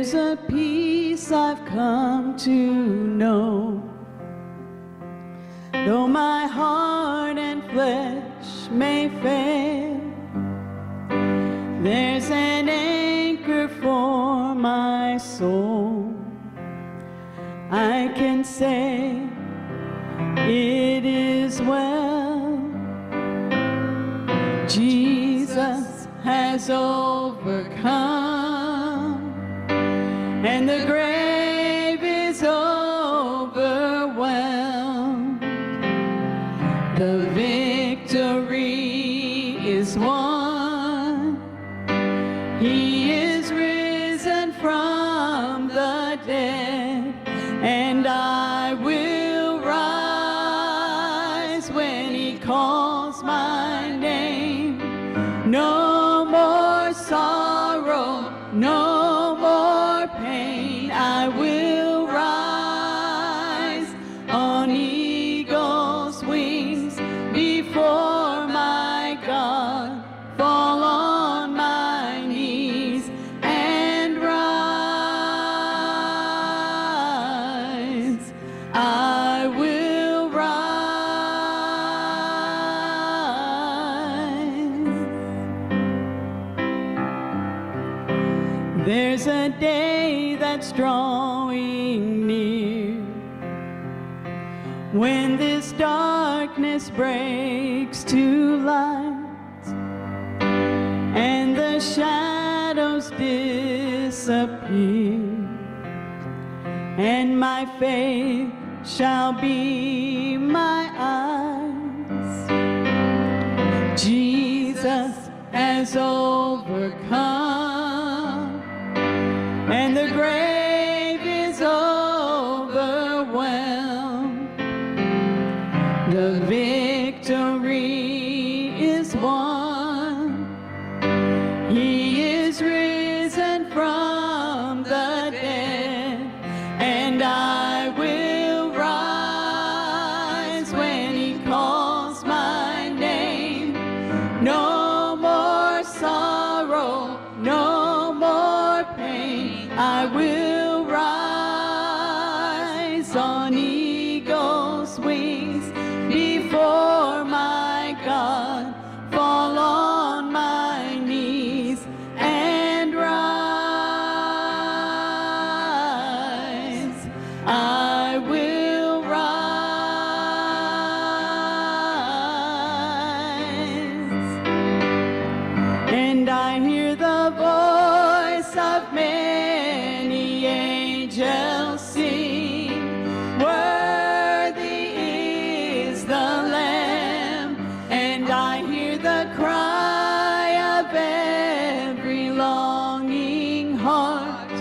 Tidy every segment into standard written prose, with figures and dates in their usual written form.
There's a peace I've come to know. Though my heart and flesh may fail, there's an anchor for my soul. I can say it is well. Jesus has overcome, and the grave is overwhelmed. The victory is won. He is risen from the dead, and I will rise when he calls my name. No more sorrow, no more pain. I will rise on eagle's wings before my God, fall on my knees and rise. I will rise. There's a day that's drawing near when this darkness breaks to light and the shadows disappear, and my faith shall be my eyes. Jesus has overcome, and the grave is overwhelmed. The victory is won. He is risen from the dead, and I will rise when he calls my name. No more sorrow, no more pain. I will rise on eagle's wings before my God, fall on my knees and rise. I will rise. And I hear the voice of many angels sing, worthy is the Lamb. And I hear the cry of every longing heart,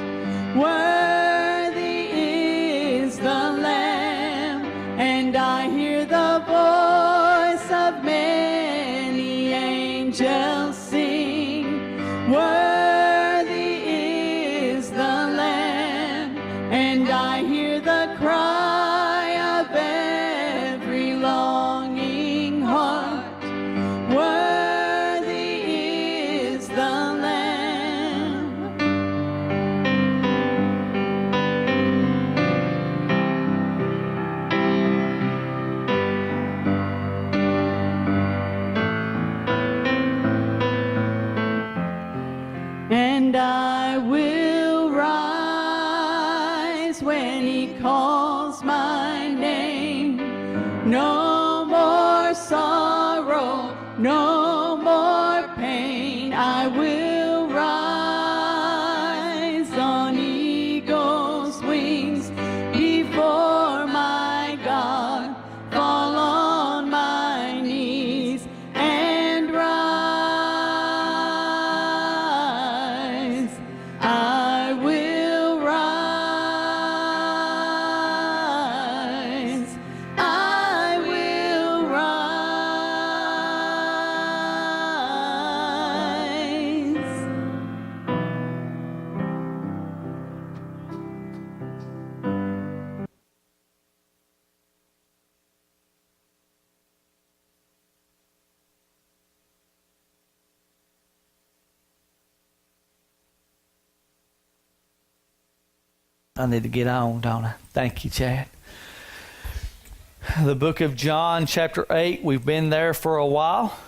worthy is the Lamb. And I hear the voice of many angels sing, worthy is the Lamb. And I hear the cry of every longing heart, worthy is the Lamb. And I will rise when he calls my name. No more sorrow, no more pain. I will rise on eagle's wings before my God, fall on my knees and rise. I will rise. I will I need to get on, don't I? Thank you, Chad. The book of John, chapter 8. We've been there for a while.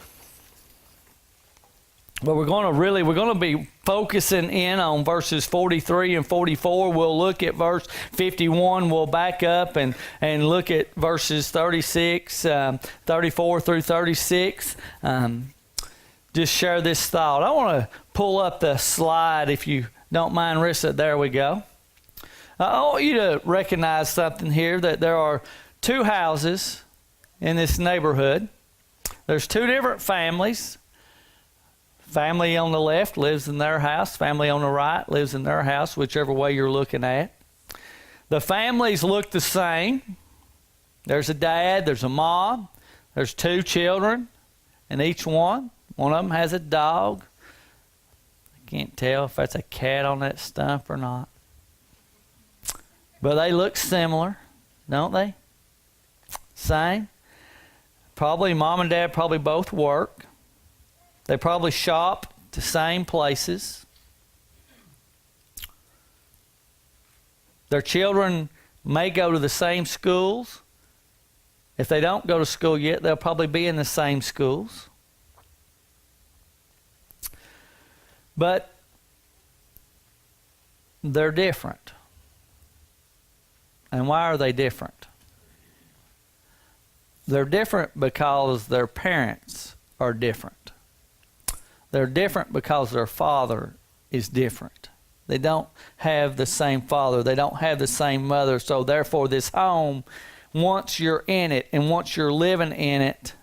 But we're going to be focusing in on verses 43 and 44. We'll look at verse 51. We'll back up and look at verses 36, 34 through 36. Just share this thought. I want to pull up the slide if you don't mind, Rissa. There we go. I want you to recognize something here, that there are two houses in this neighborhood. There's two different families. Family on the left lives in their house. Family on the right lives in their house, whichever way you're looking at. The families look the same. There's a dad, there's a mom, there's two children, and each one of them has a dog. I can't tell if that's a cat on that stump or not. But they look similar, don't they? Same. Probably mom and dad probably both work. They probably shop to same places. Their children may go to the same schools. If they don't go to school yet, they'll probably be in the same schools. But they're different. And why are they different? They're different because their parents are different. They're different because their father is different. They don't have the same father. They don't have the same mother. So therefore, this home, once you're in it and once you're living in it,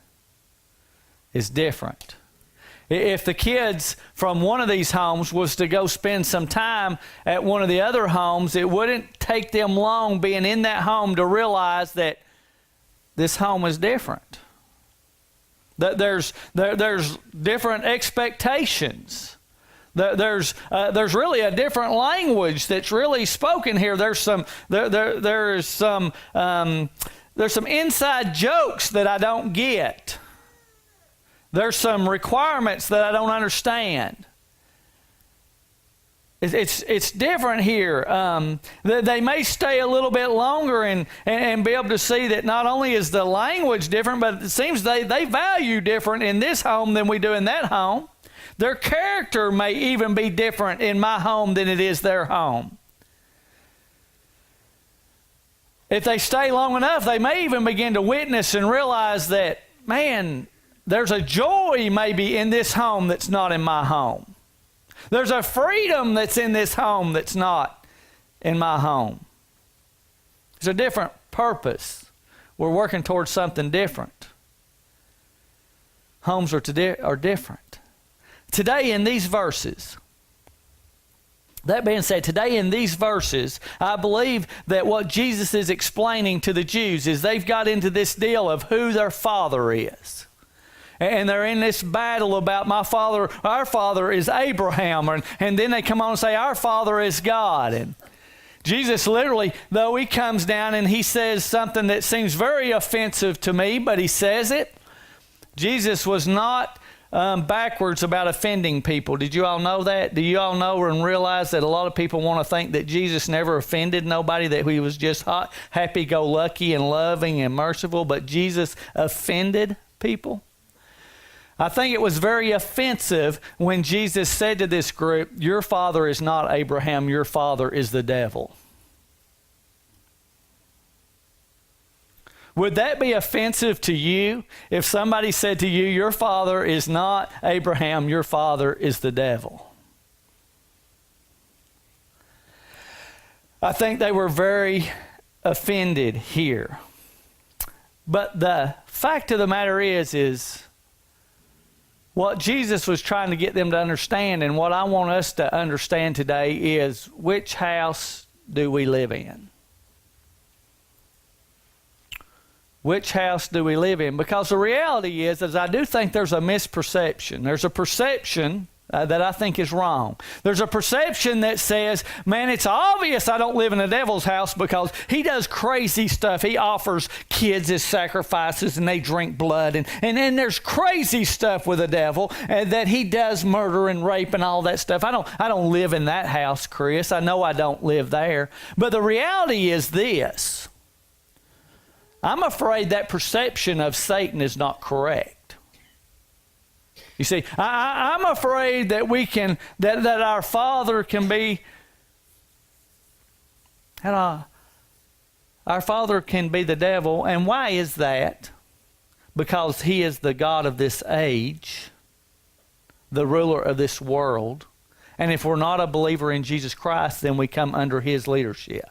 is different. If the kids from one of these homes was to go spend some time at one of the other homes, it wouldn't take them long being in that home to realize that this home is different. That there's different expectations. There's really a different language that's really spoken here. There's some inside jokes that I don't get. There's some requirements that I don't understand. It's different here. They may stay a little bit longer and be able to see that not only is the language different, but it seems they value different in this home than we do in that home. Their character may even be different in my home than it is their home. If they stay long enough, they may even begin to witness and realize that, man, there's a joy maybe in this home that's not in my home. There's a freedom that's in this home that's not in my home. There's a different purpose. We're working towards something different. Homes are different. Today in these verses, that being said, today in these verses, I believe that what Jesus is explaining to the Jews is they've got into this deal of who their father is. And they're in this battle about our father is Abraham. And then they come on and say, our father is God. And Jesus literally, though he comes down and he says something that seems very offensive to me, but he says it. Jesus was not backwards about offending people. Did you all know that? Do you all know and realize that a lot of people want to think that Jesus never offended nobody, that he was just happy-go-lucky and loving and merciful, but Jesus offended people? I think it was very offensive when Jesus said to this group, your father is not Abraham, your father is the devil. Would that be offensive to you if somebody said to you, your father is not Abraham, your father is the devil? I think they were very offended here. But the fact of the matter is what Jesus was trying to get them to understand, and what I want us to understand today, is which house do we live in? Which house do we live in? Because the reality is I do think there's a misperception. There's a perception that I think is wrong. There's a perception that says, man, it's obvious I don't live in the devil's house because he does crazy stuff. He offers kids as sacrifices and they drink blood. And then there's crazy stuff with the devil that he does murder and rape and all that stuff. I don't live in that house, Chris. I know I don't live there. But the reality is this. I'm afraid that perception of Satan is not correct. You see, I'm afraid that that our Father can be, our Father can be the devil. And why is that? Because he is the God of this age, the ruler of this world. And if we're not a believer in Jesus Christ, then we come under his leadership.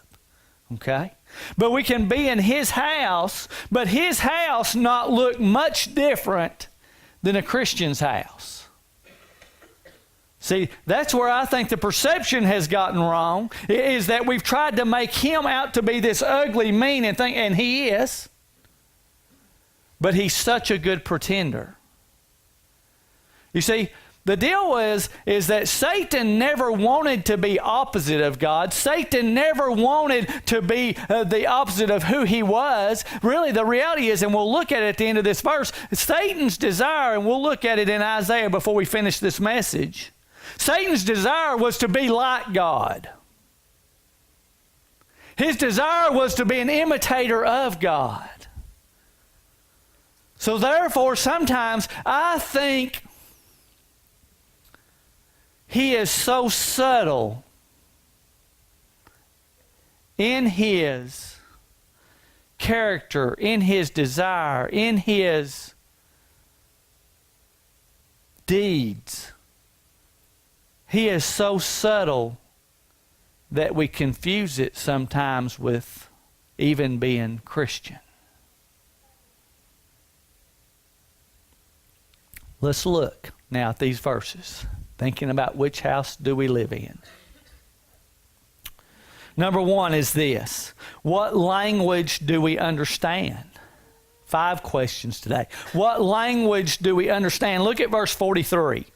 Okay? But we can be in his house, but his house not look much different than a Christian's house. See, that's where I think the perception has gotten wrong, is that we've tried to make him out to be this ugly, mean, and he is. But he's such a good pretender. You see, the deal is that Satan never wanted to be opposite of God. Satan never wanted to be the opposite of who he was. Really, the reality is, and we'll look at it at the end of this verse, Satan's desire, and we'll look at it in Isaiah before we finish this message. Satan's desire was to be like God. His desire was to be an imitator of God. So therefore, sometimes I think he is so subtle in his character, in his desire, in his deeds. He is so subtle that we confuse it sometimes with even being Christian. Let's look now at these verses, thinking about which house do we live in. Number one is this. What language do we understand? 5 questions today. What language do we understand? Look at verse 43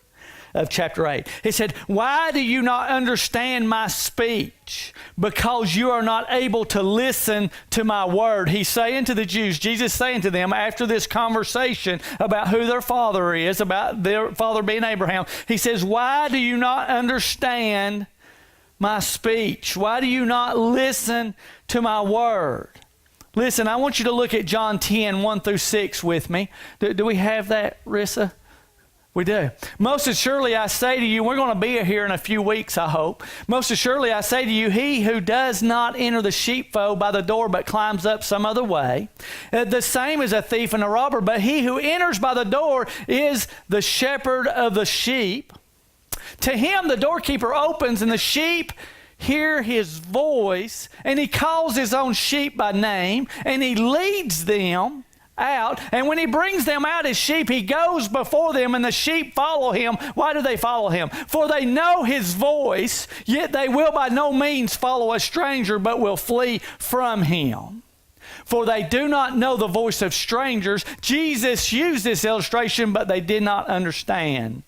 of chapter 8. He said, "Why do you not understand my speech? Because you are not able to listen to my word." He's saying to the Jews, Jesus saying to them after this conversation about who their father is, about their father being Abraham, he says, "Why do you not understand my speech? Why do you not listen to my word?" Listen, I want you to look at John 10, 1 through 6 with me. Do we have that, Rissa? We do. "Most assuredly I say to you," we're going to be here in a few weeks, I hope. "Most assuredly I say to you, he who does not enter the sheepfold by the door but climbs up some other way, the same is a thief and a robber. But he who enters by the door is the shepherd of the sheep. To him the doorkeeper opens, and the sheep hear his voice, and he calls his own sheep by name, and he leads them out. And when he brings them out as sheep, he goes before them, and the sheep follow him." Why do they follow him? "For they know his voice, yet they will by no means follow a stranger, but will flee from him. For they do not know the voice of strangers." Jesus used this illustration, but they did not understand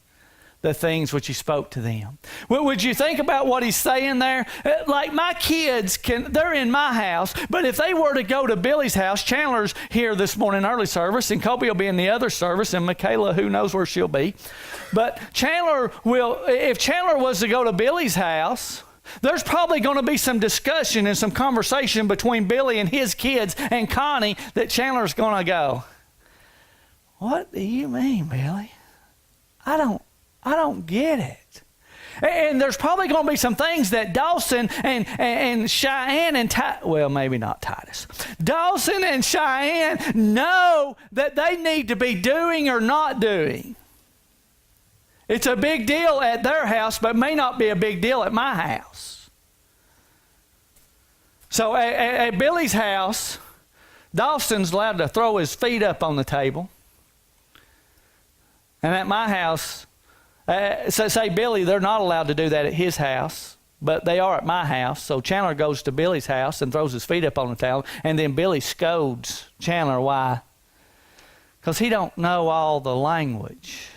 the things which he spoke to them. Would you think about what he's saying there? Like my kids, they're in my house, but if they were to go to Billy's house, Chandler's here this morning early service, and Kobe will be in the other service, and Michaela, who knows where she'll be. But if Chandler was to go to Billy's house, there's probably going to be some discussion and some conversation between Billy and his kids and Connie that Chandler's going to go, "What do you mean, Billy? I don't get it." And there's probably going to be some things that Dawson and Cheyenne and well, maybe not Titus. Dawson and Cheyenne know that they need to be doing or not doing. It's a big deal at their house, but may not be a big deal at my house. So at Billy's house, Dawson's allowed to throw his feet up on the table. And at my house, say Billy, they're not allowed to do that at his house, but they are at my house. So Chandler goes to Billy's house and throws his feet up on the table, and then Billy scolds Chandler. Why? Because he don't know all the language.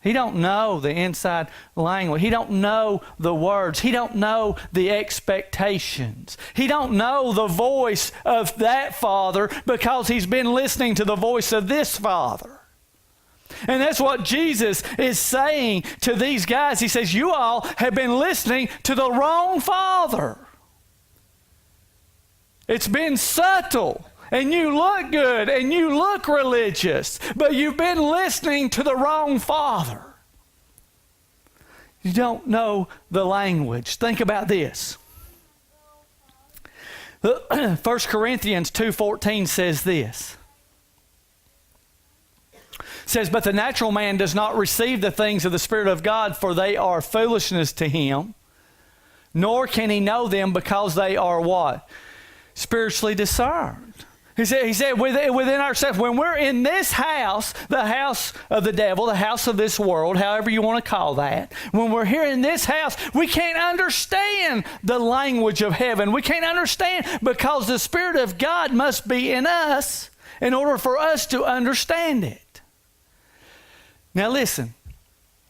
He don't know the inside language. He don't know the words. He don't know the expectations. He don't know the voice of that father because he's been listening to the voice of this father. And that's what Jesus is saying to these guys. He says, you all have been listening to the wrong father. It's been subtle. And you look good and you look religious, but you've been listening to the wrong father. You don't know the language. Think about this. 1 Corinthians 2:14 says this. It says, but the natural man does not receive the things of the Spirit of God, for they are foolishness to him, nor can he know them because they are what? Spiritually discerned. He said within ourselves, when we're in this house, the house of the devil, the house of this world, however you want to call that, when we're here in this house, we can't understand the language of heaven. We can't understand because the Spirit of God must be in us in order for us to understand it. Now listen,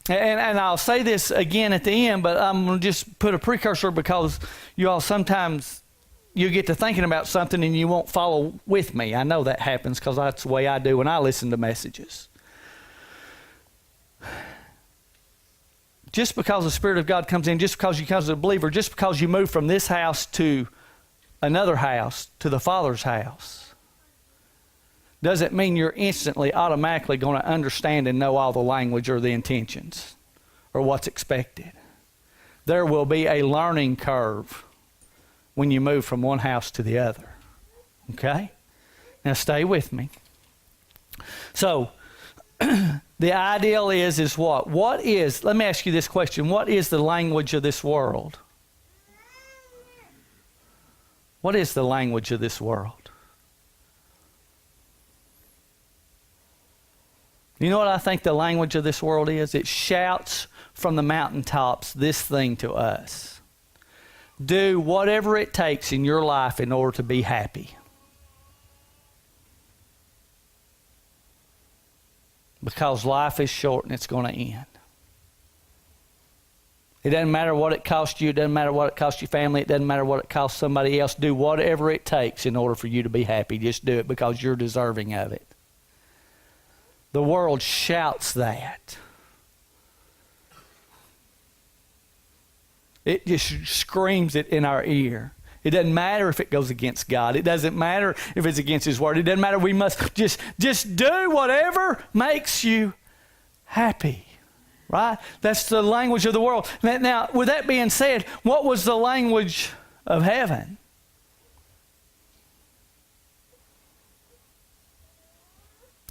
and I'll say this again at the end, but I'm going to just put a precursor because you all sometimes you get to thinking about something and you won't follow with me. I know that happens because that's the way I do when I listen to messages. Just because the Spirit of God comes in, just because you come as a believer, just because you move from this house to another house, to the Father's house, doesn't mean you're instantly, automatically going to understand and know all the language or the intentions or what's expected. There will be a learning curve when you move from one house to the other. Okay? Now stay with me. So, the ideal is what? Let me ask you this question. What is the language of this world? What is the language of this world? You know what I think the language of this world is? It shouts from the mountaintops this thing to us. Do whatever it takes in your life in order to be happy. Because life is short and it's going to end. It doesn't matter what it costs you. It doesn't matter what it costs your family. It doesn't matter what it costs somebody else. Do whatever it takes in order for you to be happy. Just do it because you're deserving of it. The world shouts that. It just screams it in our ear. It doesn't matter if it goes against God. It doesn't matter if it's against His Word. It doesn't matter. We must just do whatever makes you happy. Right? That's the language of the world. Now, with that being said, what was the language of heaven?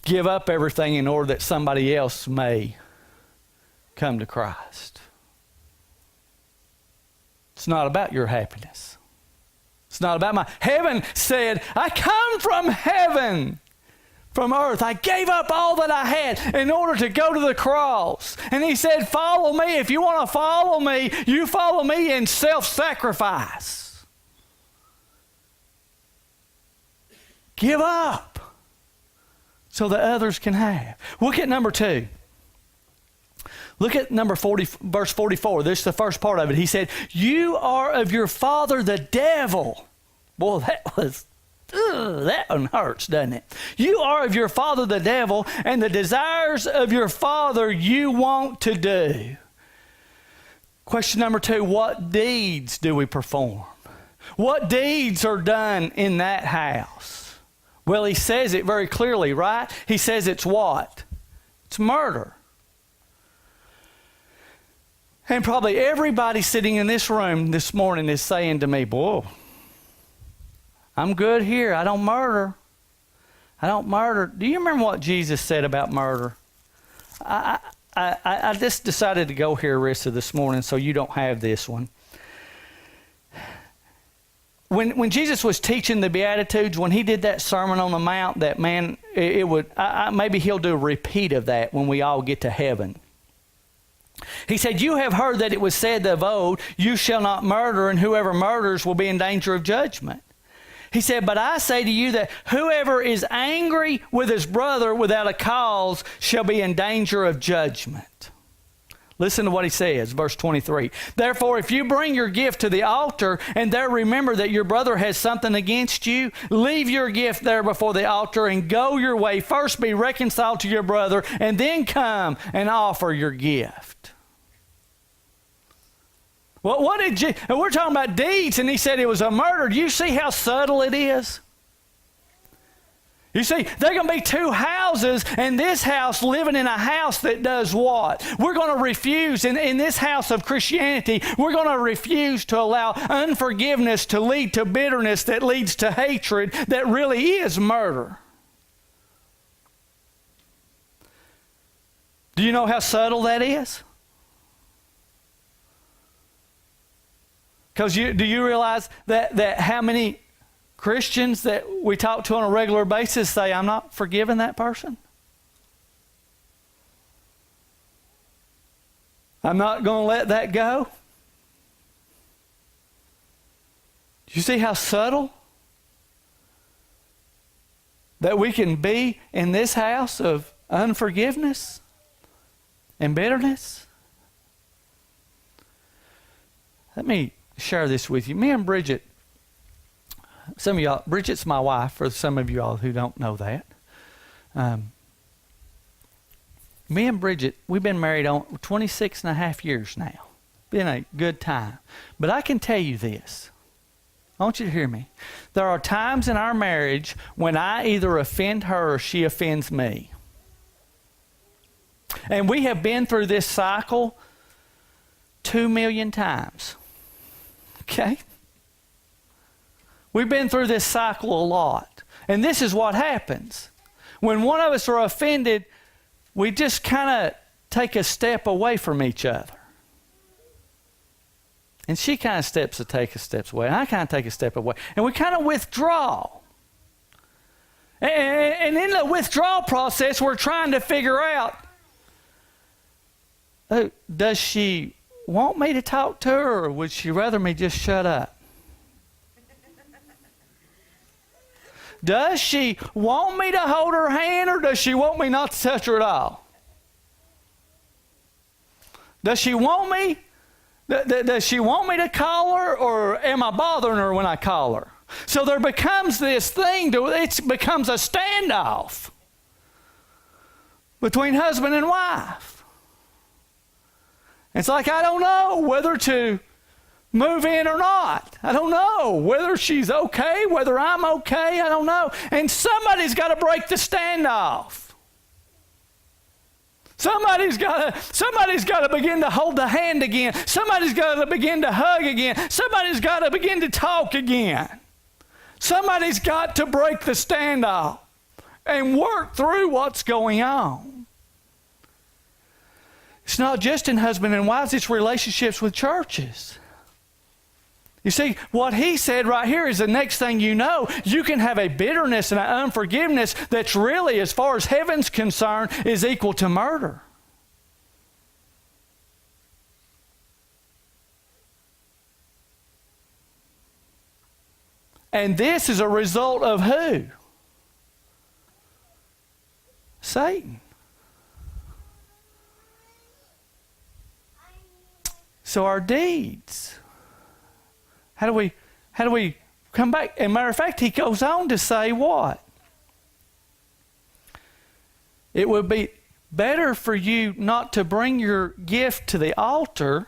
Give up everything in order that somebody else may come to Christ. It's not about your happiness. It's not about my... Heaven said, I come from heaven, from earth. I gave up all that I had in order to go to the cross. And He said, follow me. If you want to follow me, you follow me in self-sacrifice. Give up so that others can have. Look at number 2. Look at verse 44. This is the first part of it. He said, you are of your father the devil. Boy, that one hurts, doesn't it? You are of your father the devil, and the desires of your father you want to do. Question number 2, what deeds do we perform? What deeds are done in that house? Well, he says it very clearly, right? He says it's what? It's murder. And probably everybody sitting in this room this morning is saying to me, boy, I'm good here. I don't murder. I don't murder. Do you remember what Jesus said about murder? I just decided to go here, Rissa, this morning, so you don't have this one. When Jesus was teaching the Beatitudes, when He did that Sermon on the Mount, that man, maybe He'll do a repeat of that when we all get to heaven. He said, you have heard that it was said of old, you shall not murder, and whoever murders will be in danger of judgment. He said, but I say to you that whoever is angry with his brother without a cause shall be in danger of judgment. Listen to what he says, verse 23. Therefore, if you bring your gift to the altar and there remember that your brother has something against you, leave your gift there before the altar and go your way. First be reconciled to your brother and then come and offer your gift. Well, what did you, and we're talking about deeds, and he said it was a murder. Do you see how subtle it is? You see, there are going to be two houses, and this house living in a house that does what? We're going to refuse, in this house of Christianity, we're going to refuse to allow unforgiveness to lead to bitterness that leads to hatred that really is murder. Do you know how subtle that is? Because do you realize that how many Christians that we talk to on a regular basis say, I'm not forgiving that person? I'm not going to let that go? Do you see how subtle that we can be in this house of unforgiveness and bitterness? Let me share this with you. Me and Bridget, some of y'all, Bridget's my wife, for some of you all who don't know that. Me and Bridget, we've been married on 26 and a half years now. Been a good time. But I can tell you this. I want you to hear me. There are times in our marriage when I either offend her or she offends me. And we have been through this cycle 2 million times. Okay? We've been through this cycle a lot. And this is what happens. When one of us are offended, we just kind of take a step away from each other. And she kind of takes a step away. And I kind of take a step away. And we kind of withdraw. And in the withdrawal process, we're trying to figure out, does she want me to talk to her, or would she rather me just shut up? Does she want me to hold her hand, or does she want me not to touch her at all? Does she want me? Does she want me to call her, or am I bothering her when I call her? So there becomes this thing, it becomes a standoff between husband and wife. It's like, I don't know whether to move in or not. I don't know whether she's okay, whether I'm okay. I don't know. And somebody's got to break the standoff. Somebody's got to begin to hold the hand again. Somebody's got to begin to hug again. Somebody's got to begin to talk again. Somebody's got to break the standoff and work through what's going on. It's not just in husband and wives, it's relationships with churches. You see, what he said right here is the next thing you know, you can have a bitterness and an unforgiveness that's really, as far as heaven's concerned, is equal to murder. And this is a result of who? Satan. So our deeds. How do we come back? As a matter of fact, he goes on to say what? It would be better for you not to bring your gift to the altar,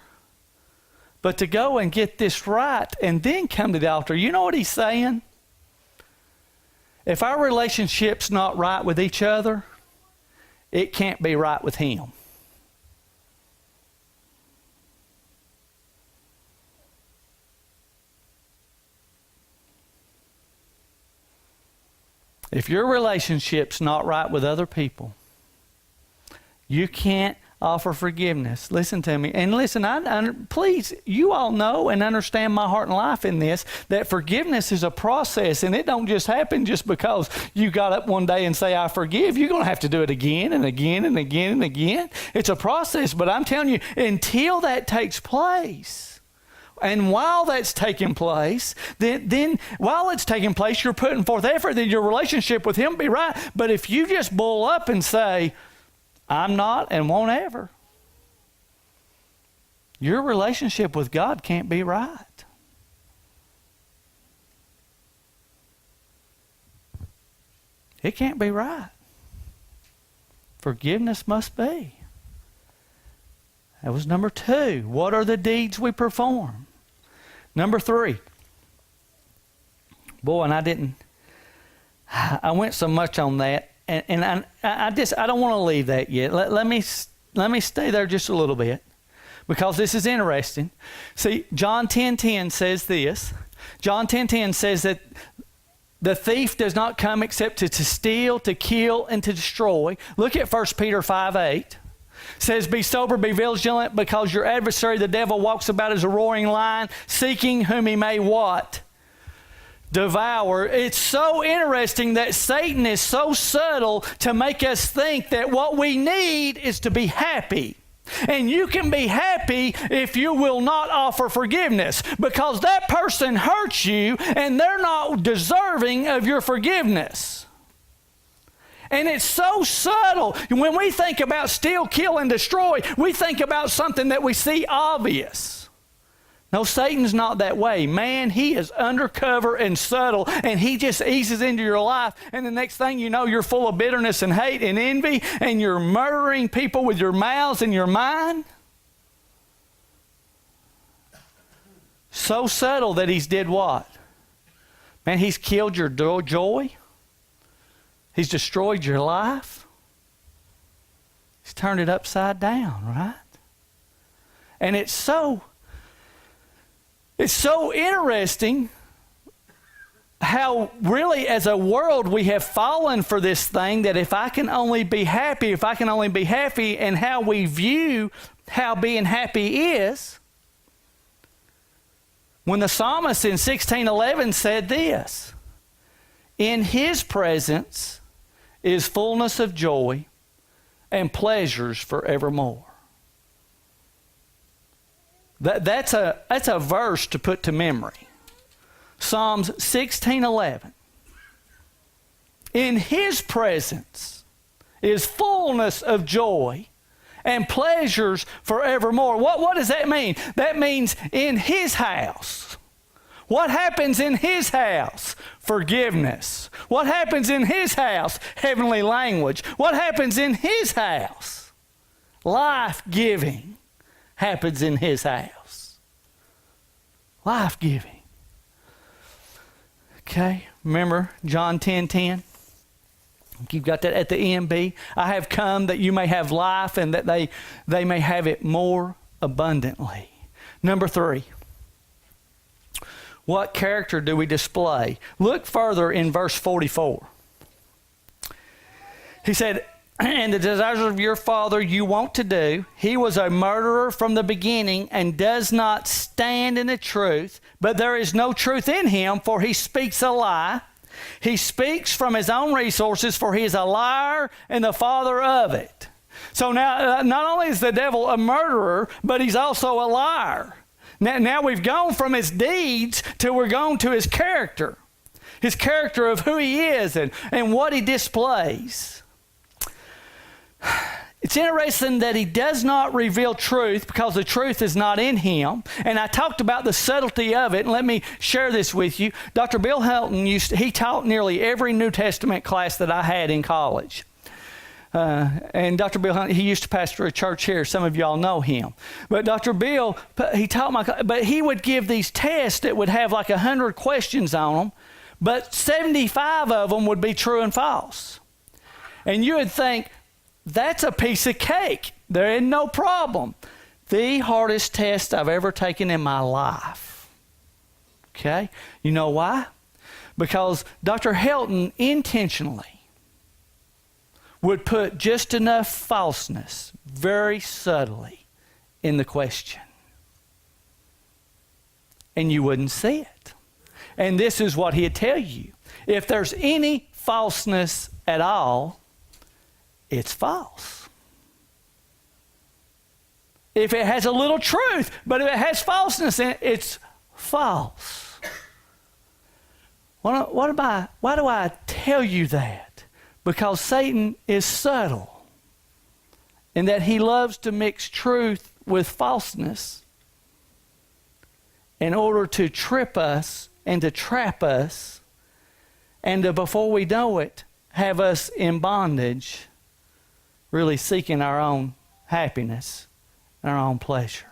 but to go and get this right and then come to the altar. You know what he's saying? If our relationship's not right with each other, it can't be right with him. If your relationship's not right with other people, you can't offer forgiveness. Listen to me. And listen, please, you all know and understand my heart and life in this, that forgiveness is a process, and it don't just happen just because you got up one day and say, I forgive. You're going to have to do it again and again and again and again. It's a process, but I'm telling you, until that takes place, and while that's taking place, then while it's taking place, you're putting forth effort that your relationship with him be right. But if you just bull up and say, I'm not and won't ever, your relationship with God can't be right. It can't be right. Forgiveness must be. That was number 2. What are the deeds we perform? Number 3. Boy, and I went so much on that, and I don't want to leave that yet. Let me stay there just a little bit, because this is interesting. See, John 10:10 says this. John 10:10 says that the thief does not come except to steal, to kill, and to destroy. Look at 1 Peter 5:8. Says, be sober, be vigilant, because your adversary, the devil, walks about as a roaring lion, seeking whom he may what? Devour. It's so interesting that Satan is so subtle to make us think that what we need is to be happy. And you can be happy if you will not offer forgiveness, because that person hurts you and they're not deserving of your forgiveness. And it's so subtle. When we think about steal, kill, and destroy, we think about something that we see obvious. No, Satan's not that way. Man, he is undercover and subtle, and he just eases into your life, and the next thing you know, you're full of bitterness and hate and envy, and you're murdering people with your mouths and your mind. So subtle that he's did what? Man, he's killed your joy. He's destroyed your life. He's turned it upside down, right? And it's so interesting how really as a world we have fallen for this thing that if I can only be happy, and how we view how being happy is. When the psalmist in 16:11 said this, in his presence is fullness of joy and pleasures forevermore. That's a verse to put to memory. Psalms 16:11. In his presence is fullness of joy and pleasures forevermore. What does that mean? That means in his house. What happens in his house? Forgiveness. What happens in his house? Heavenly language. What happens in his house? Life-giving happens in his house. Life-giving. Okay, remember John 10:10? You've got that at the EMB. I have come that you may have life and that they may have it more abundantly. Number 3. What character do we display? Look further in verse 44. He said, and the desires of your father you want to do. He was a murderer from the beginning and does not stand in the truth, but there is no truth in him, for he speaks a lie. He speaks from his own resources, for he is a liar and the father of it. So now, not only is the devil a murderer, but he's also a liar. Now we've gone from his deeds to we're going to his character of who he is and what he displays. It's interesting that he does not reveal truth because the truth is not in him. And I talked about the subtlety of it, and let me share this with you. Dr. Bill Helton he taught nearly every New Testament class that I had in college. And Dr. Bill, he used to pastor a church here. Some of y'all know him. But Dr. Bill, he taught but he would give these tests that would have like 100 questions on them, but 75 of them would be true and false. And you would think, that's a piece of cake. There is no problem. The hardest test I've ever taken in my life. Okay? You know why? Because Dr. Helton intentionally would put just enough falseness, very subtly, in the question. And you wouldn't see it. And this is what he'd tell you. If there's any falseness at all, it's false. If it has a little truth, but if it has falseness in it, it's false. Why do I tell you that? Because Satan is subtle in that he loves to mix truth with falseness in order to trip us and to trap us and to, before we know it, have us in bondage, really seeking our own happiness and our own pleasure.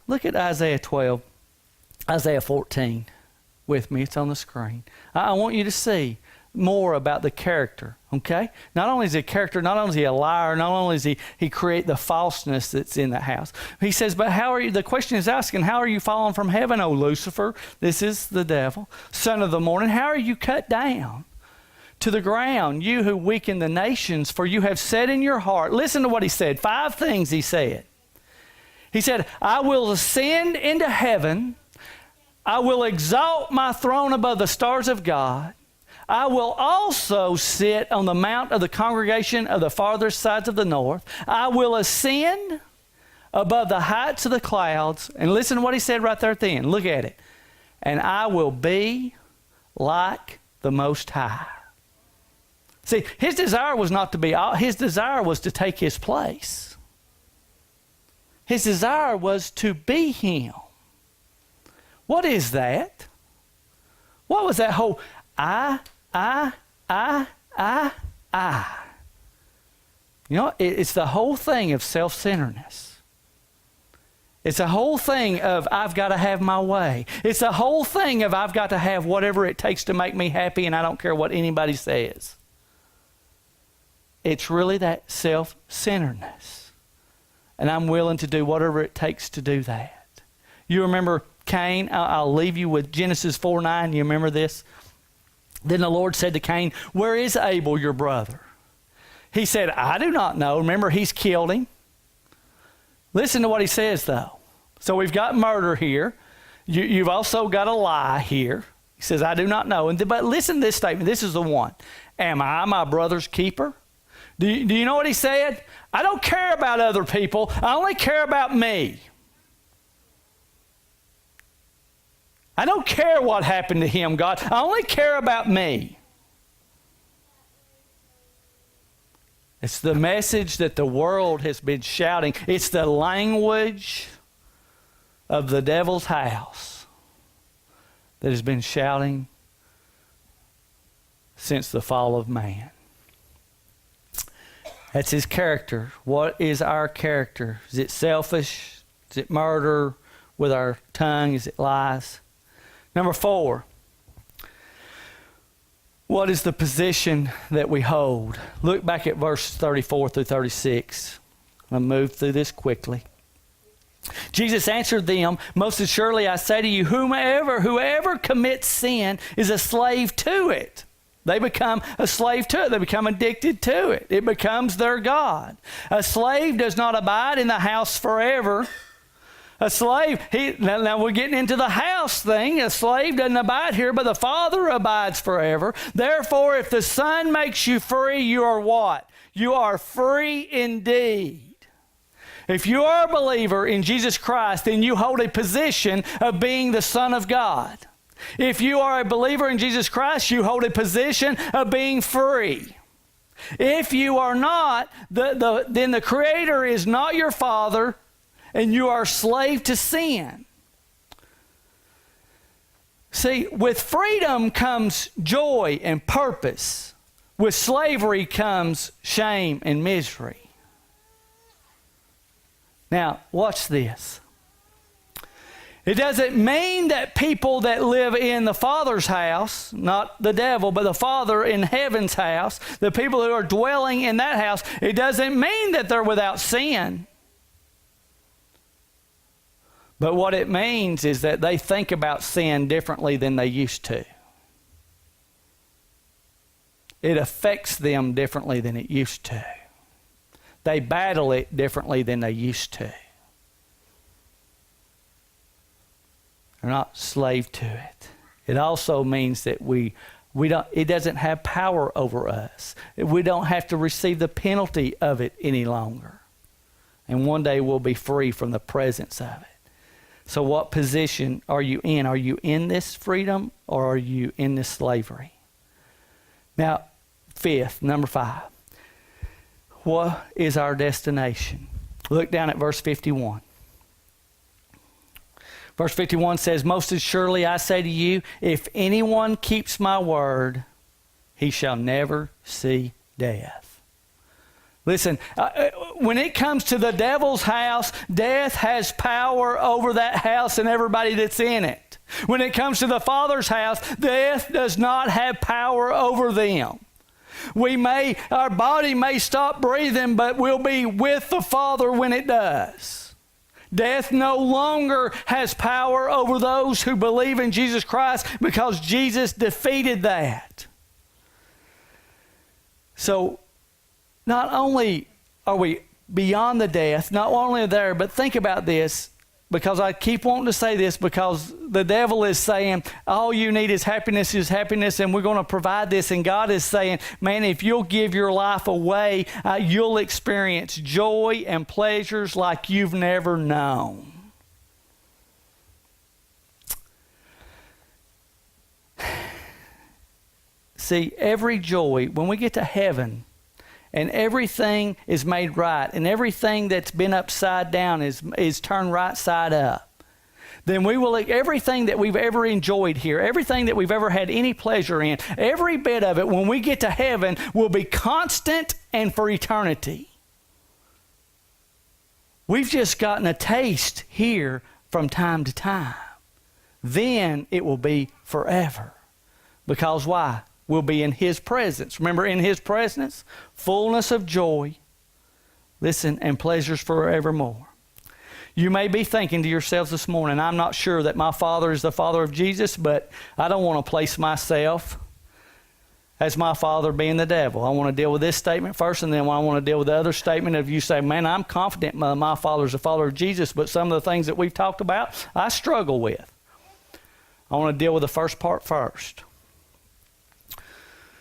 Look at Isaiah 12, Isaiah 14 with me. It's on the screen. I want you to see more about the character, okay? Not only is he a character, not only is he a liar, not only does he create the falseness that's in the house. He says, but how are you, the question is asking, how are you fallen from heaven, O Lucifer? This is the devil, son of the morning. How are you cut down to the ground, you who weaken the nations? For you have said in your heart, listen to what he said, 5 things he said. He said, I will ascend into heaven. I will exalt my throne above the stars of God. I will also sit on the mount of the congregation of the farthest sides of the north. I will ascend above the heights of the clouds. And listen to what he said right there at the end. Look at it. And I will be like the Most High. See, his desire was not to be, his desire was to take his place. His desire was to be him. What is that? What was that whole I? You know, it's the whole thing of self-centeredness. It's the whole thing of I've got to have my way. It's the whole thing of I've got to have whatever it takes to make me happy and I don't care what anybody says. It's really that self-centeredness. And I'm willing to do whatever it takes to do that. You remember Cain? I'll leave you with Genesis 4:9. You remember this? Then the Lord said to Cain, where is Abel, your brother? He said, I do not know. Remember, he's killed him. Listen to what he says, though. So we've got murder here. You've also got a lie here. He says, I do not know. But listen to this statement. This is the one. Am I my brother's keeper? Do you know what he said? I don't care about other people. I only care about me. I don't care what happened to him, God. I only care about me. It's the message that the world has been shouting. It's the language of the devil's house that has been shouting since the fall of man. That's his character. What is our character? Is it selfish? Is it murder with our tongue? Is it lies? Number 4, what is the position that we hold? Look back at verses 34 through 36. I'm going to move through this quickly. Jesus answered them, most assuredly I say to you, whoever commits sin is a slave to it. They become a slave to it. They become addicted to it. It becomes their God. A slave does not abide in the house forever. A slave, now we're getting into the house thing. A slave doesn't abide here, but the Father abides forever. Therefore, if the Son makes you free, you are what? You are free indeed. If you are a believer in Jesus Christ, then you hold a position of being the Son of God. If you are a believer in Jesus Christ, you hold a position of being free. If you are not, then the Creator is not your Father, and you are a slave to sin. See, with freedom comes joy and purpose. With slavery comes shame and misery. Now, watch this. It doesn't mean that people that live in the Father's house, not the devil, but the Father in heaven's house, the people who are dwelling in that house, it doesn't mean that they're without sin. But what it means is that they think about sin differently than they used to. It affects them differently than it used to. They battle it differently than they used to. They're not slave to it. It also means that it doesn't have power over us. We don't have to receive the penalty of it any longer. And one day we'll be free from the presence of it. So what position are you in? Are you in this freedom or are you in this slavery? Now, number 5. What is our destination? Look down at verse 51. Verse 51 says, "Most assuredly I say to you, if anyone keeps my word, he shall never see death." Listen, when it comes to the devil's house, death has power over that house and everybody that's in it. When it comes to the Father's house, death does not have power over them. Our body may stop breathing, but we'll be with the Father when it does. Death no longer has power over those who believe in Jesus Christ because Jesus defeated that. So, not only are we beyond the death, not only there, but think about this, because I keep wanting to say this, because the devil is saying, all you need is happiness, and we're going to provide this. And God is saying, man, if you'll give your life away, you'll experience joy and pleasures like you've never known. See, every joy, when we get to heaven, and everything is made right, and everything that's been upside down is turned right side up, then we will, everything that we've ever enjoyed here, everything that we've ever had any pleasure in, every bit of it, when we get to heaven, will be constant and for eternity. We've just gotten a taste here from time to time. Then it will be forever. Because why? We'll be in His presence. Remember, in His presence, fullness of joy, listen, and pleasures forevermore. You may be thinking to yourselves this morning, I'm not sure that my Father is the Father of Jesus, but I don't want to place myself as my father being the devil. I want to deal with this statement first, and then I want to deal with the other statement of you say, man, I'm confident my Father is the Father of Jesus, but some of the things that we've talked about, I struggle with. I want to deal with the first part first.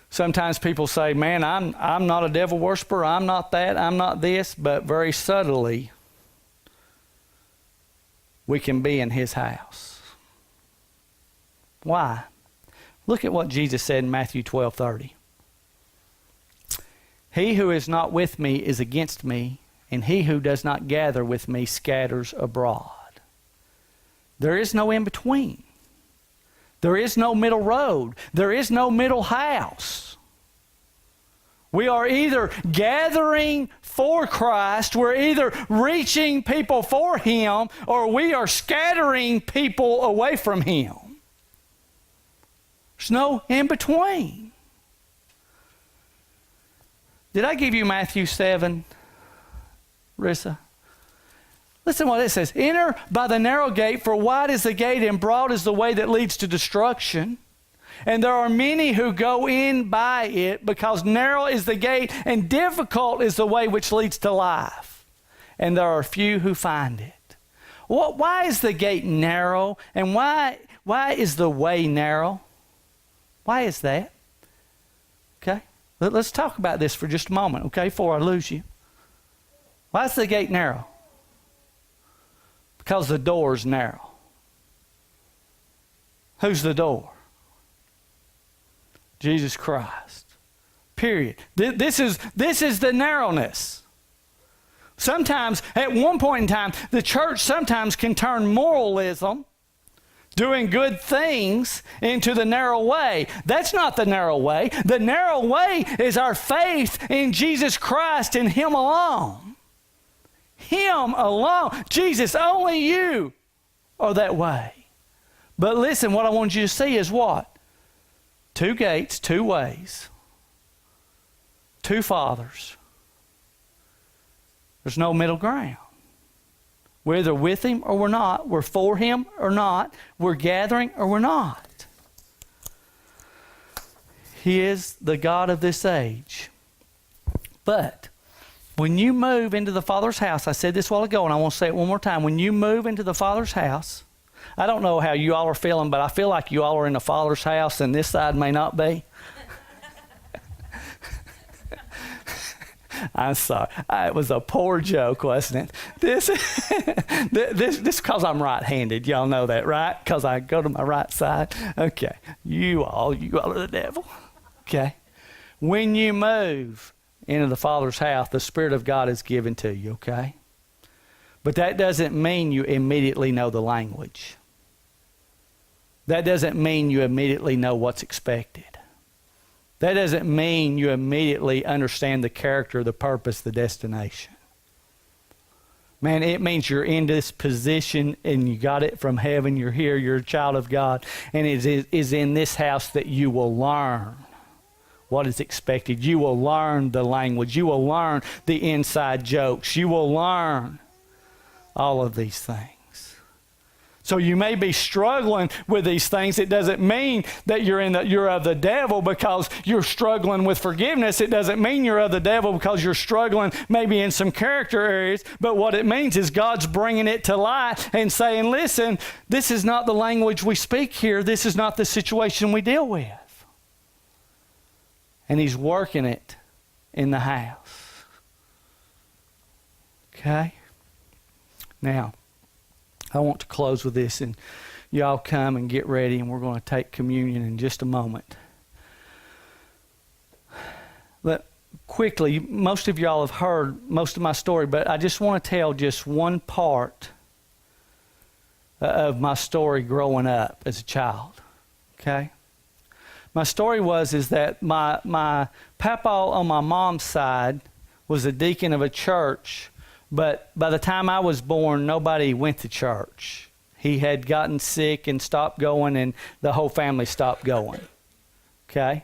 Sometimes people say, man, I'm not a devil worshiper, I'm not that, I'm not this, but very subtly, we can be in His house. Why? Look at what Jesus said in Matthew 12:30. He who is not with me is against me, and he who does not gather with me scatters abroad. There is no in between. There is no middle road. There is no middle house. We are either gathering for Christ, we're either reaching people for Him, or we are scattering people away from Him. There's no in between. Did I give you Matthew 7, Rissa? Listen what it says. Enter by the narrow gate, for wide is the gate and broad is the way that leads to destruction. And there are many who go in by it, because narrow is the gate and difficult is the way which leads to life. And there are few who find it. Why is the gate narrow? And why is the way narrow? Why is that? Okay? Let's talk about this for just a moment, okay, before I lose you. Why is the gate narrow? Because the door is narrow. Who's the door? Jesus Christ. Period. This is the narrowness. Sometimes, at one point in time, the church sometimes can turn moralism, doing good things, into the narrow way. That's not the narrow way. The narrow way is our faith in Jesus Christ and Him alone. Him alone. Jesus, only you are that way. But listen, what I want you to see is what? Two gates, two ways. Two fathers. There's no middle ground. We're either with Him or we're not. We're for Him or not. We're gathering or we're not. He is the God of this age. But when you move into the Father's house, I said this a while ago and I want to say it one more time. When you move into the Father's house, I don't know how you all are feeling, but I feel like you all are in the Father's house and this side may not be. I'm sorry. It was a poor joke, wasn't it? This because I'm right-handed. Y'all know that, right? Because I go to my right side. Okay. You all are the devil. Okay. When you move into the Father's house, the Spirit of God is given to you, okay? But that doesn't mean you immediately know the language. That doesn't mean you immediately know what's expected. That doesn't mean you immediately understand the character, the purpose, the destination. Man, it means you're in this position and you got it from heaven. You're here, you're a child of God. And it is in this house that you will learn what is expected. You will learn the language. You will learn the inside jokes. You will learn all of these things. So you may be struggling with these things. It doesn't mean that you're of the devil because you're struggling with forgiveness. It doesn't mean you're of the devil because you're struggling maybe in some character areas. But what it means is God's bringing it to light and saying, listen, this is not the language we speak here. This is not the situation we deal with. And He's working it in the house. Okay? Now, I want to close with this, and y'all come and get ready, and we're going to take communion in just a moment. But quickly, most of y'all have heard most of my story, but I just want to tell just one part of my story growing up as a child. Okay? My story is that my papa on my mom's side was a deacon of a church. But by the time I was born, nobody went to church. He had gotten sick and stopped going, and the whole family stopped going. Okay?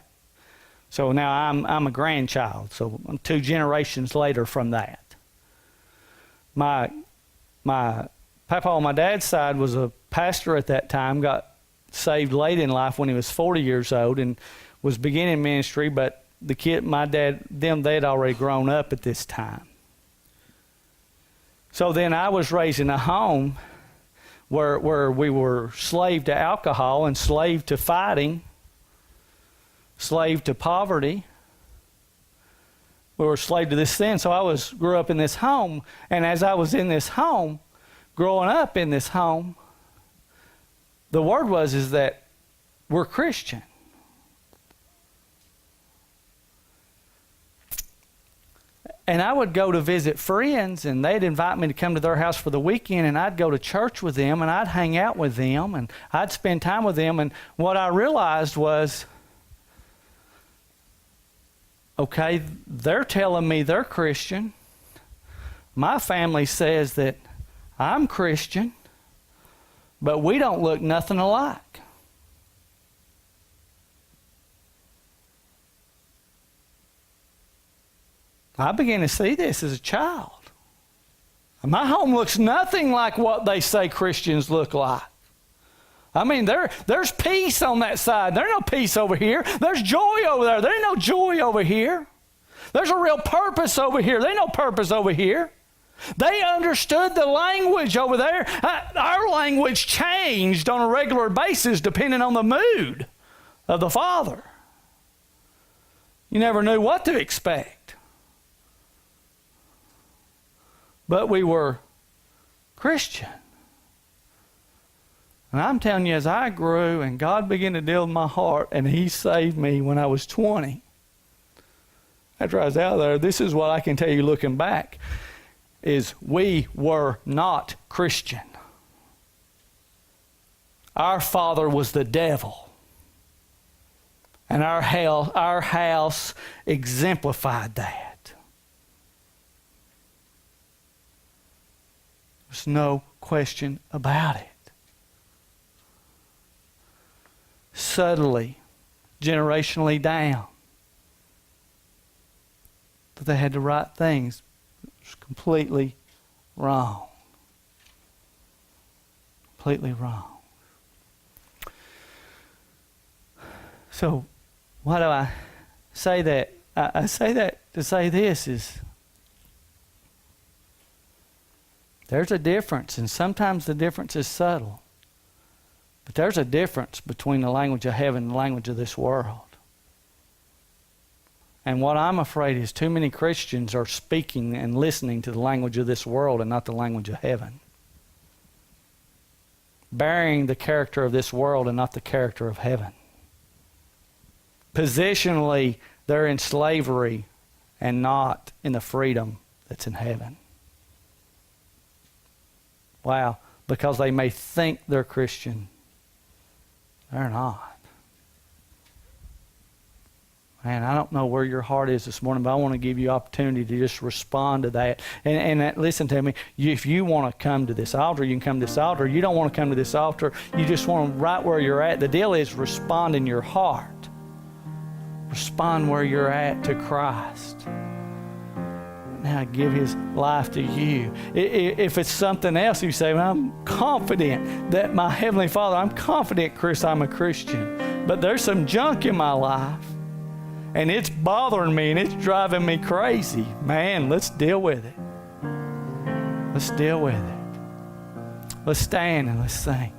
So now I'm a grandchild, so I'm 2 generations later from that. My papa on my dad's side was a pastor at that time, got saved late in life when he was 40 years old and was beginning ministry, but my dad, they had already grown up at this time. So then I was raised in a home where we were slave to alcohol and slave to fighting, slave to poverty. We were slave to this sin. So I grew up in this home, and as I was in this home, growing up in this home, the word is that we're Christian. And I would go to visit friends, and they'd invite me to come to their house for the weekend, and I'd go to church with them, and I'd hang out with them, and I'd spend time with them. And what I realized was, okay, they're telling me they're Christian. My family says that I'm Christian, but we don't look nothing alike. I began to see this as a child. My home looks nothing like what they say Christians look like. I mean, there's peace on that side. There's no peace over here. There's joy over there. There ain't no joy over here. There's a real purpose over here. There ain't no purpose over here. They understood the language over there. Our language changed on a regular basis depending on the mood of the Father. You never knew what to expect. But we were Christian. And I'm telling you, as I grew and God began to deal with my heart, and He saved me when I was 20. After I was out there, this is what I can tell you looking back, is we were not Christian. Our father was the devil. And our house exemplified that. There's no question about it. Subtly, generationally down. But they had the right things. It was completely wrong. Completely wrong. So, why do I say that? I say that to say this is, there's a difference, and sometimes the difference is subtle. But there's a difference between the language of heaven and the language of this world. And what I'm afraid is too many Christians are speaking and listening to the language of this world and not the language of heaven. Bearing the character of this world and not the character of heaven. Positionally, they're in slavery and not in the freedom that's in heaven. Wow. Because they may think they're Christian. They're not. Man, I don't know where your heart is this morning, but I want to give you opportunity to just respond to that. And listen to me, if you want to come to this altar, you can come to this altar. You don't want to come to this altar, you just want to right where you're at. The deal is respond in your heart. Respond where you're at to Christ. Now give His life to you. If it's something else, you say, well, I'm confident that my Heavenly Father, I'm confident, Chris, I'm a Christian. But there's some junk in my life. And it's bothering me and it's driving me crazy. Man, let's deal with it. Let's deal with it. Let's stand and let's sing.